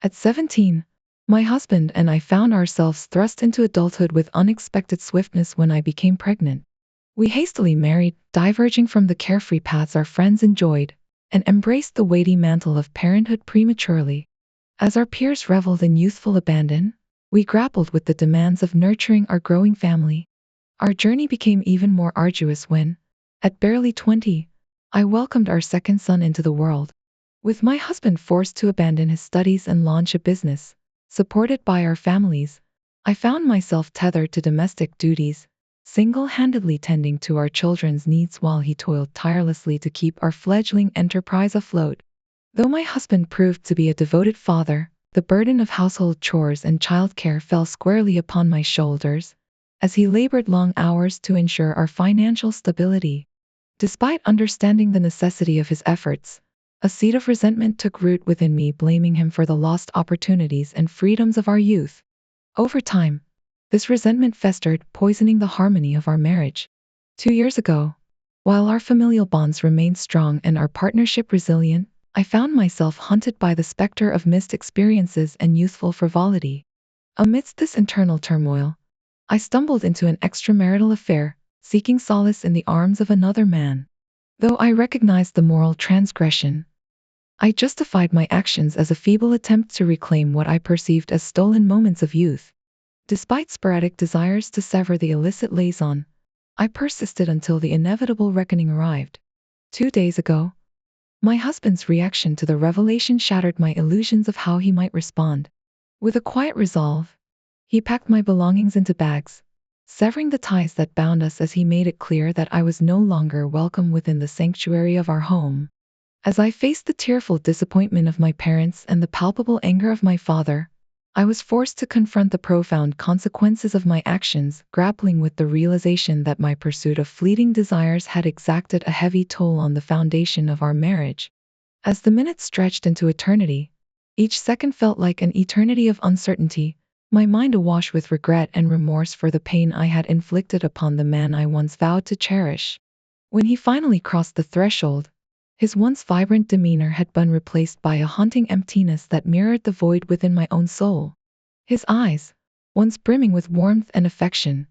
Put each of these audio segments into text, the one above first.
At 17, my husband and I found ourselves thrust into adulthood with unexpected swiftness when I became pregnant. We hastily married, diverging from the carefree paths our friends enjoyed, and embraced the weighty mantle of parenthood prematurely. As our peers reveled in youthful abandon, we grappled with the demands of nurturing our growing family. Our journey became even more arduous when, at barely 20, I welcomed our second son into the world. With my husband forced to abandon his studies and launch a business, supported by our families, I found myself tethered to domestic duties, single-handedly tending to our children's needs while he toiled tirelessly to keep our fledgling enterprise afloat. Though my husband proved to be a devoted father, the burden of household chores and childcare fell squarely upon my shoulders, as he labored long hours to ensure our financial stability. Despite understanding the necessity of his efforts, a seed of resentment took root within me, blaming him for the lost opportunities and freedoms of our youth. Over time, this resentment festered, poisoning the harmony of our marriage. 2 years ago, while our familial bonds remained strong and our partnership resilient, I found myself haunted by the specter of missed experiences and youthful frivolity. Amidst this internal turmoil, I stumbled into an extramarital affair, seeking solace in the arms of another man. Though I recognized the moral transgression, I justified my actions as a feeble attempt to reclaim what I perceived as stolen moments of youth. Despite sporadic desires to sever the illicit liaison, I persisted until the inevitable reckoning arrived. 2 days ago, my husband's reaction to the revelation shattered my illusions of how he might respond. With a quiet resolve, he packed my belongings into bags, severing the ties that bound us as he made it clear that I was no longer welcome within the sanctuary of our home. As I faced the tearful disappointment of my parents and the palpable anger of my father, I was forced to confront the profound consequences of my actions, grappling with the realization that my pursuit of fleeting desires had exacted a heavy toll on the foundation of our marriage. As the minutes stretched into eternity, each second felt like an eternity of uncertainty, my mind awash with regret and remorse for the pain I had inflicted upon the man I once vowed to cherish. When he finally crossed the threshold, his once vibrant demeanor had been replaced by a haunting emptiness that mirrored the void within my own soul. His eyes, once brimming with warmth and affection,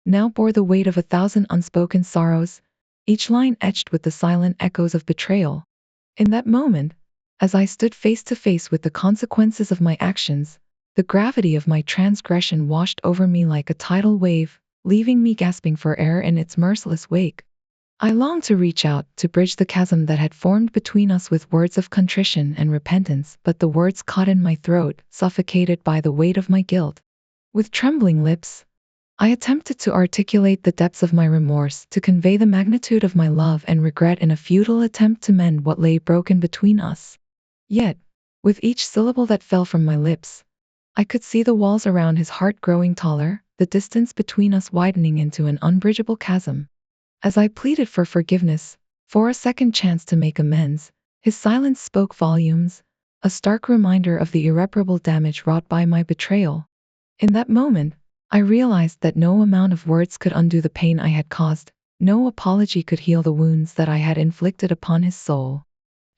now bore the weight of 1,000 unspoken sorrows, each line etched with the silent echoes of betrayal. In that moment, as I stood face to face with the consequences of my actions, the gravity of my transgression washed over me like a tidal wave, leaving me gasping for air in its merciless wake. I longed to reach out, to bridge the chasm that had formed between us with words of contrition and repentance, but the words caught in my throat, suffocated by the weight of my guilt. With trembling lips, I attempted to articulate the depths of my remorse, to convey the magnitude of my love and regret in a futile attempt to mend what lay broken between us. Yet, with each syllable that fell from my lips, I could see the walls around his heart growing taller, the distance between us widening into an unbridgeable chasm. As I pleaded for forgiveness, for a second chance to make amends, his silence spoke volumes, a stark reminder of the irreparable damage wrought by my betrayal. In that moment, I realized that no amount of words could undo the pain I had caused, no apology could heal the wounds that I had inflicted upon his soul.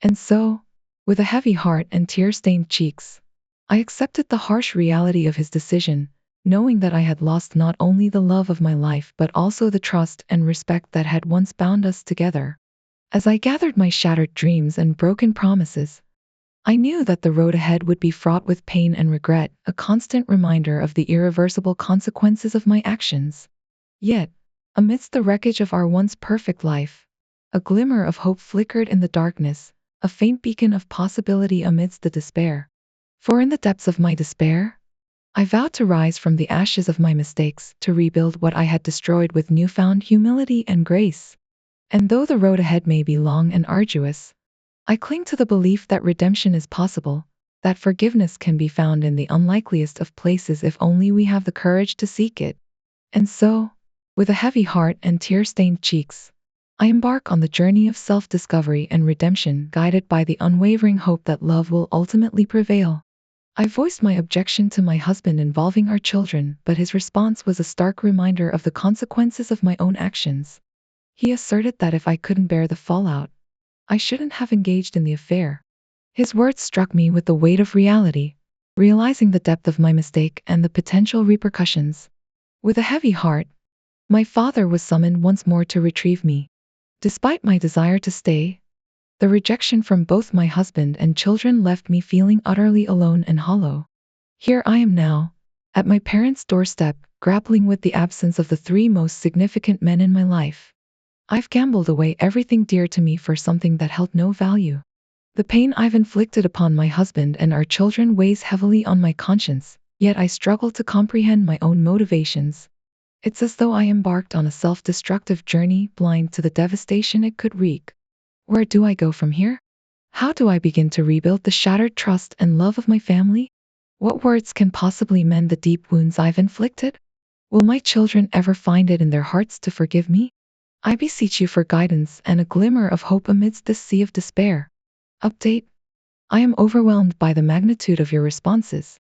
And so, with a heavy heart and tear-stained cheeks, I accepted the harsh reality of his decision, knowing that I had lost not only the love of my life but also the trust and respect that had once bound us together. As I gathered my shattered dreams and broken promises, I knew that the road ahead would be fraught with pain and regret, a constant reminder of the irreversible consequences of my actions. Yet, amidst the wreckage of our once perfect life, a glimmer of hope flickered in the darkness, a faint beacon of possibility amidst the despair. For in the depths of my despair, I vowed to rise from the ashes of my mistakes, to rebuild what I had destroyed with newfound humility and grace. And though the road ahead may be long and arduous, I cling to the belief that redemption is possible, that forgiveness can be found in the unlikeliest of places if only we have the courage to seek it. And so, with a heavy heart and tear-stained cheeks, I embark on the journey of self-discovery and redemption, guided by the unwavering hope that love will ultimately prevail. I voiced my objection to my husband involving our children, but his response was a stark reminder of the consequences of my own actions. He asserted that if I couldn't bear the fallout, I shouldn't have engaged in the affair. His words struck me with the weight of reality, realizing the depth of my mistake and the potential repercussions. With a heavy heart, my father was summoned once more to retrieve me. Despite my desire to stay, the rejection from both my husband and children left me feeling utterly alone and hollow. Here I am now, at my parents' doorstep, grappling with the absence of the three most significant men in my life. I've gambled away everything dear to me for something that held no value. The pain I've inflicted upon my husband and our children weighs heavily on my conscience, yet I struggle to comprehend my own motivations. It's as though I embarked on a self-destructive journey, blind to the devastation it could wreak. Where do I go from here? How do I begin to rebuild the shattered trust and love of my family? What words can possibly mend the deep wounds I've inflicted? Will my children ever find it in their hearts to forgive me? I beseech you for guidance and a glimmer of hope amidst this sea of despair. Update: I am overwhelmed by the magnitude of your responses.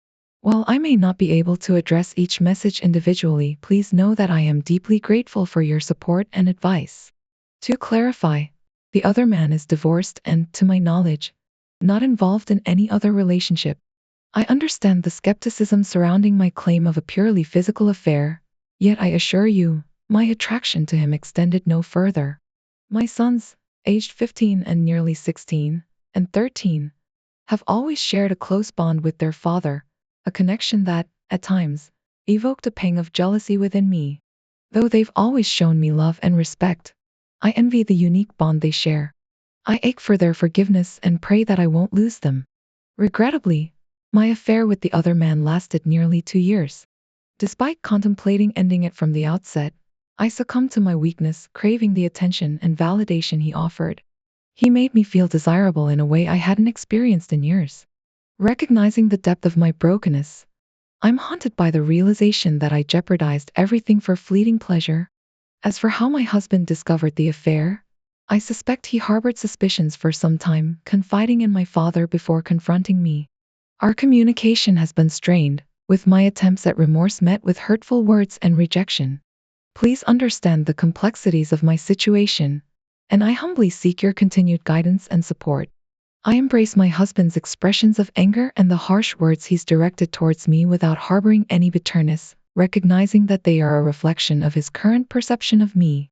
While I may not be able to address each message individually, please know that I am deeply grateful for your support and advice. To clarify, the other man is divorced and, to my knowledge, not involved in any other relationship. I understand the skepticism surrounding my claim of a purely physical affair, yet I assure you, my attraction to him extended no further. My sons, aged 15 and nearly 16, and 13, have always shared a close bond with their father, a connection that, at times, evoked a pang of jealousy within me. Though they've always shown me love and respect, I envy the unique bond they share. I ache for their forgiveness and pray that I won't lose them. Regrettably, my affair with the other man lasted nearly 2 years. Despite contemplating ending it from the outset, I succumbed to my weakness, craving the attention and validation he offered. He made me feel desirable in a way I hadn't experienced in years. Recognizing the depth of my brokenness, I'm haunted by the realization that I jeopardized everything for fleeting pleasure. As for how my husband discovered the affair, I suspect he harbored suspicions for some time, confiding in my father before confronting me. Our communication has been strained, with my attempts at remorse met with hurtful words and rejection. Please understand the complexities of my situation, and I humbly seek your continued guidance and support. I embrace my husband's expressions of anger and the harsh words he's directed towards me without harboring any bitterness, recognizing that they are a reflection of his current perception of me.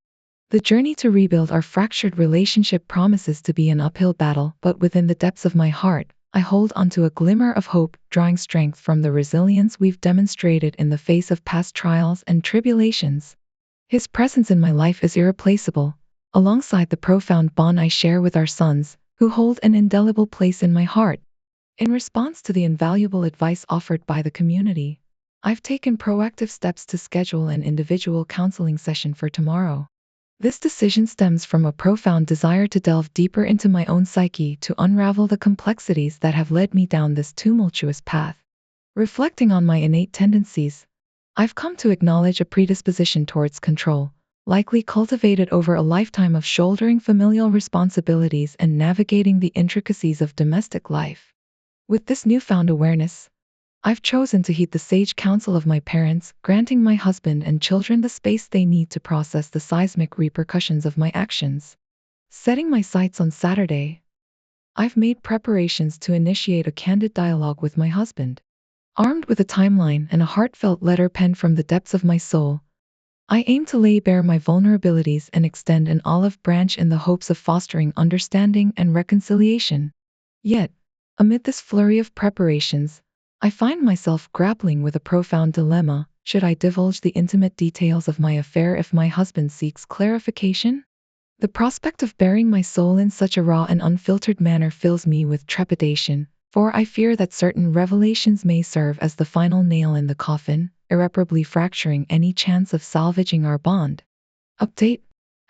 The journey to rebuild our fractured relationship promises to be an uphill battle, but within the depths of my heart, I hold onto a glimmer of hope, drawing strength from the resilience we've demonstrated in the face of past trials and tribulations. His presence in my life is irreplaceable, alongside the profound bond I share with our sons, who hold an indelible place in my heart. In response to the invaluable advice offered by the community, I've taken proactive steps to schedule an individual counseling session for tomorrow. This decision stems from a profound desire to delve deeper into my own psyche to unravel the complexities that have led me down this tumultuous path. Reflecting on my innate tendencies, I've come to acknowledge a predisposition towards control, likely cultivated over a lifetime of shouldering familial responsibilities and navigating the intricacies of domestic life. With this newfound awareness, I've chosen to heed the sage counsel of my parents, granting my husband and children the space they need to process the seismic repercussions of my actions. Setting my sights on Saturday, I've made preparations to initiate a candid dialogue with my husband. Armed with a timeline and a heartfelt letter penned from the depths of my soul, I aim to lay bare my vulnerabilities and extend an olive branch in the hopes of fostering understanding and reconciliation. Yet, amid this flurry of preparations, I find myself grappling with a profound dilemma. Should I divulge the intimate details of my affair if my husband seeks clarification? The prospect of baring my soul in such a raw and unfiltered manner fills me with trepidation, for I fear that certain revelations may serve as the final nail in the coffin, irreparably fracturing any chance of salvaging our bond. Update: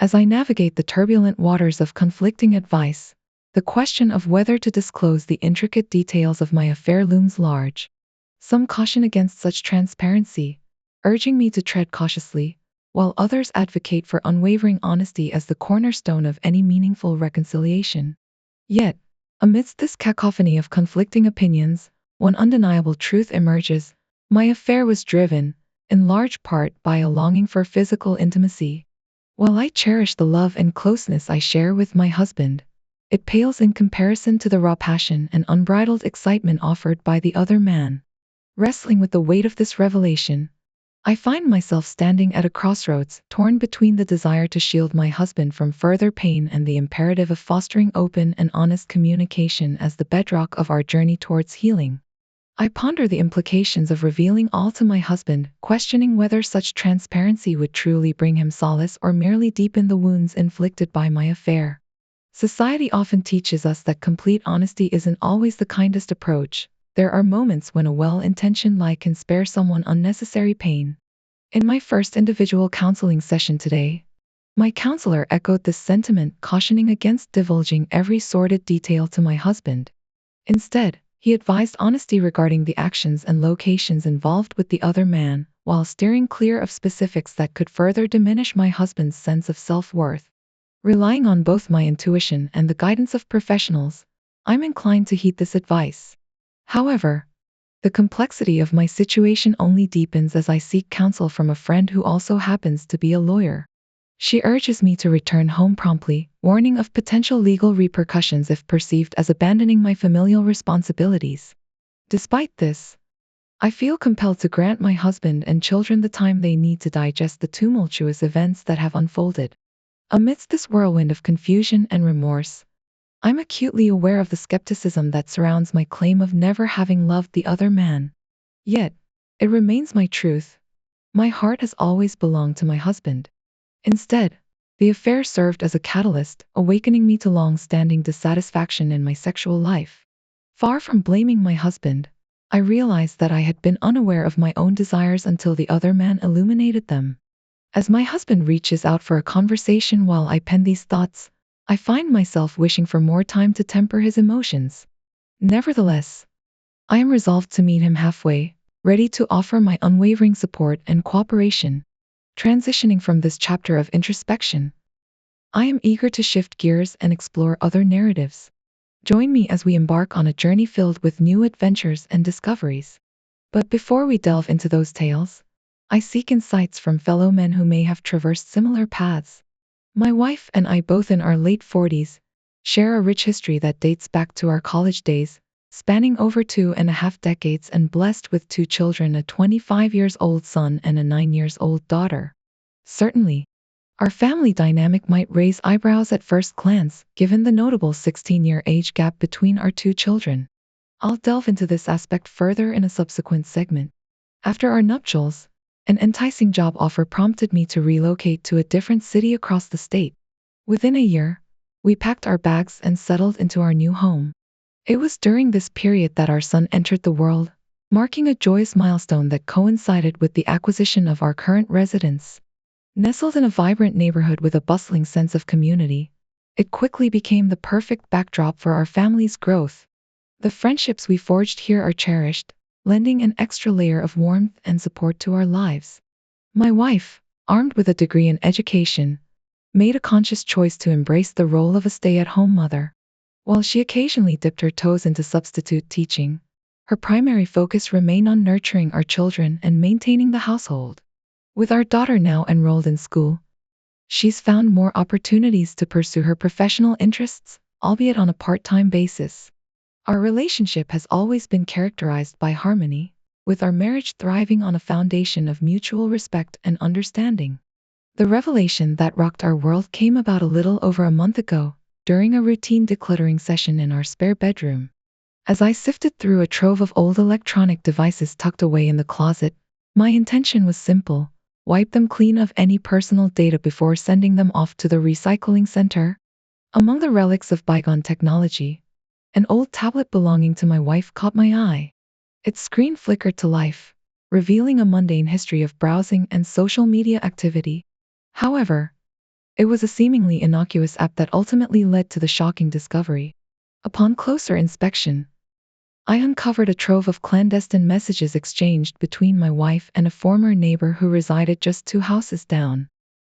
as I navigate the turbulent waters of conflicting advice, the question of whether to disclose the intricate details of my affair looms large. Some caution against such transparency, urging me to tread cautiously, while others advocate for unwavering honesty as the cornerstone of any meaningful reconciliation. Yet, amidst this cacophony of conflicting opinions, one undeniable truth emerges: my affair was driven, in large part, by a longing for physical intimacy. While I cherish the love and closeness I share with my husband, it pales in comparison to the raw passion and unbridled excitement offered by the other man. Wrestling with the weight of this revelation, I find myself standing at a crossroads, torn between the desire to shield my husband from further pain and the imperative of fostering open and honest communication as the bedrock of our journey towards healing. I ponder the implications of revealing all to my husband, questioning whether such transparency would truly bring him solace or merely deepen the wounds inflicted by my affair. Society often teaches us that complete honesty isn't always the kindest approach. There are moments when a well-intentioned lie can spare someone unnecessary pain. In my first individual counseling session today, my counselor echoed this sentiment, cautioning against divulging every sordid detail to my husband. Instead, he advised honesty regarding the actions and locations involved with the other man, while steering clear of specifics that could further diminish my husband's sense of self-worth. Relying on both my intuition and the guidance of professionals, I'm inclined to heed this advice. However, the complexity of my situation only deepens as I seek counsel from a friend who also happens to be a lawyer. She urges me to return home promptly, warning of potential legal repercussions if perceived as abandoning my familial responsibilities. Despite this, I feel compelled to grant my husband and children the time they need to digest the tumultuous events that have unfolded. Amidst this whirlwind of confusion and remorse, I'm acutely aware of the skepticism that surrounds my claim of never having loved the other man. Yet, it remains my truth. My heart has always belonged to my husband. Instead, the affair served as a catalyst, awakening me to long-standing dissatisfaction in my sexual life. Far from blaming my husband, I realized that I had been unaware of my own desires until the other man illuminated them. As my husband reaches out for a conversation while I pen these thoughts, I find myself wishing for more time to temper his emotions. Nevertheless, I am resolved to meet him halfway, ready to offer my unwavering support and cooperation. Transitioning from this chapter of introspection, I am eager to shift gears and explore other narratives. Join me as we embark on a journey filled with new adventures and discoveries. But before we delve into those tales, I seek insights from fellow men who may have traversed similar paths. My wife and I, both in our late 40s, share a rich history that dates back to our college days, spanning over 2.5 decades and blessed with 2 children, a 25-year-old son and a 9-year-old daughter. Certainly, our family dynamic might raise eyebrows at first glance, given the notable 16-year age gap between our 2 children. I'll delve into this aspect further in a subsequent segment. After our nuptials, an enticing job offer prompted me to relocate to a different city across the state. Within a year, we packed our bags and settled into our new home. It was during this period that our son entered the world, marking a joyous milestone that coincided with the acquisition of our current residence. Nestled in a vibrant neighborhood with a bustling sense of community, it quickly became the perfect backdrop for our family's growth. The friendships we forged here are cherished, lending an extra layer of warmth and support to our lives. My wife, armed with a degree in education, made a conscious choice to embrace the role of a stay-at-home mother. While she occasionally dipped her toes into substitute teaching, her primary focus remained on nurturing our children and maintaining the household. With our daughter now enrolled in school, she's found more opportunities to pursue her professional interests, albeit on a part-time basis. Our relationship has always been characterized by harmony, with our marriage thriving on a foundation of mutual respect and understanding. The revelation that rocked our world came about a little over a month ago, during a routine decluttering session in our spare bedroom. As I sifted through a trove of old electronic devices tucked away in the closet, my intention was simple: wipe them clean of any personal data before sending them off to the recycling center. Among the relics of bygone technology, an old tablet belonging to my wife caught my eye. Its screen flickered to life, revealing a mundane history of browsing and social media activity. However, it was a seemingly innocuous app that ultimately led to the shocking discovery. Upon closer inspection, I uncovered a trove of clandestine messages exchanged between my wife and a former neighbor who resided just 2 houses down.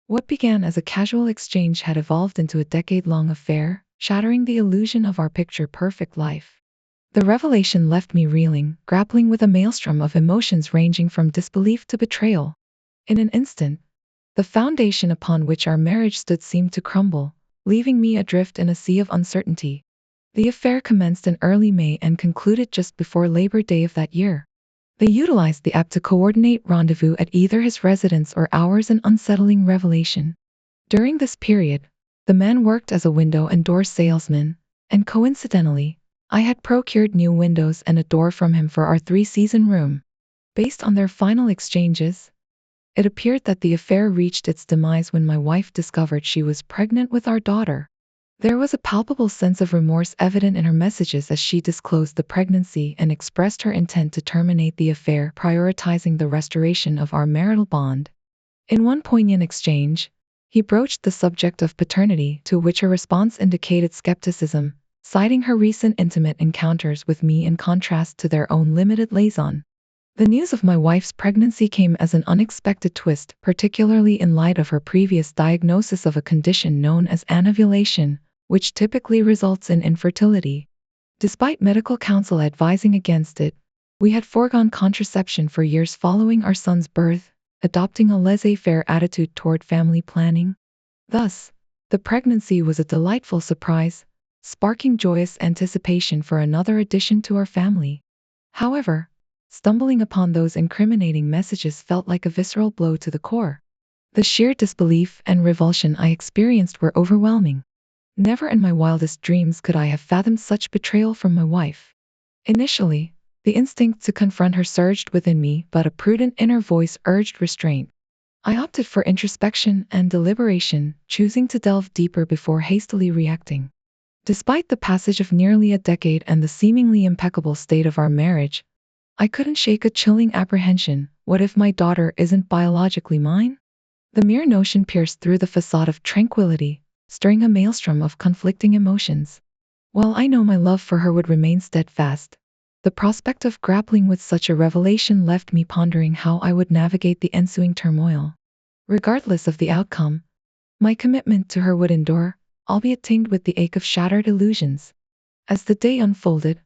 What began as a casual exchange had evolved into a decade-long affair, shattering the illusion of our picture-perfect life. The revelation left me reeling, grappling with a maelstrom of emotions ranging from disbelief to betrayal. In an instant, the foundation upon which our marriage stood seemed to crumble, leaving me adrift in a sea of uncertainty. The affair commenced in early May and concluded just before Labor Day of that year. They utilized the app to coordinate rendezvous at either his residence or ours, an unsettling revelation. During this period, the man worked as a window and door salesman, and coincidentally, I had procured new windows and a door from him for our 3-season room. Based on their final exchanges, it appeared that the affair reached its demise when my wife discovered she was pregnant with our daughter. There was a palpable sense of remorse evident in her messages as she disclosed the pregnancy and expressed her intent to terminate the affair, prioritizing the restoration of our marital bond. In one poignant exchange, he broached the subject of paternity, to which her response indicated skepticism, citing her recent intimate encounters with me in contrast to their own limited liaison. The news of my wife's pregnancy came as an unexpected twist, particularly in light of her previous diagnosis of a condition known as anovulation, which typically results in infertility. Despite medical counsel advising against it, we had foregone contraception for years following our son's birth, adopting a laissez-faire attitude toward family planning. Thus, the pregnancy was a delightful surprise, sparking joyous anticipation for another addition to our family. However, stumbling upon those incriminating messages felt like a visceral blow to the core. The sheer disbelief and revulsion I experienced were overwhelming. Never in my wildest dreams could I have fathomed such betrayal from my wife. Initially, the instinct to confront her surged within me, but a prudent inner voice urged restraint. I opted for introspection and deliberation, choosing to delve deeper before hastily reacting. Despite the passage of nearly a decade and the seemingly impeccable state of our marriage, I couldn't shake a chilling apprehension. What if my daughter isn't biologically mine? The mere notion pierced through the facade of tranquility, stirring a maelstrom of conflicting emotions. While I know my love for her would remain steadfast, the prospect of grappling with such a revelation left me pondering how I would navigate the ensuing turmoil. Regardless of the outcome, my commitment to her would endure, albeit tinged with the ache of shattered illusions. As the day unfolded,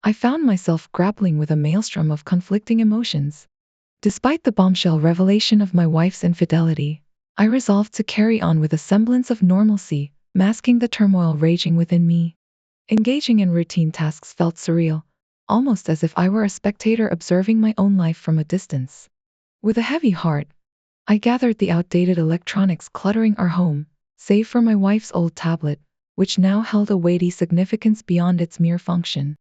I found myself grappling with a maelstrom of conflicting emotions. Despite the bombshell revelation of my wife's infidelity, I resolved to carry on with a semblance of normalcy, masking the turmoil raging within me. Engaging in routine tasks felt surreal, almost as if I were a spectator observing my own life from a distance. With a heavy heart, I gathered the outdated electronics cluttering our home, save for my wife's old tablet, which now held a weighty significance beyond its mere function.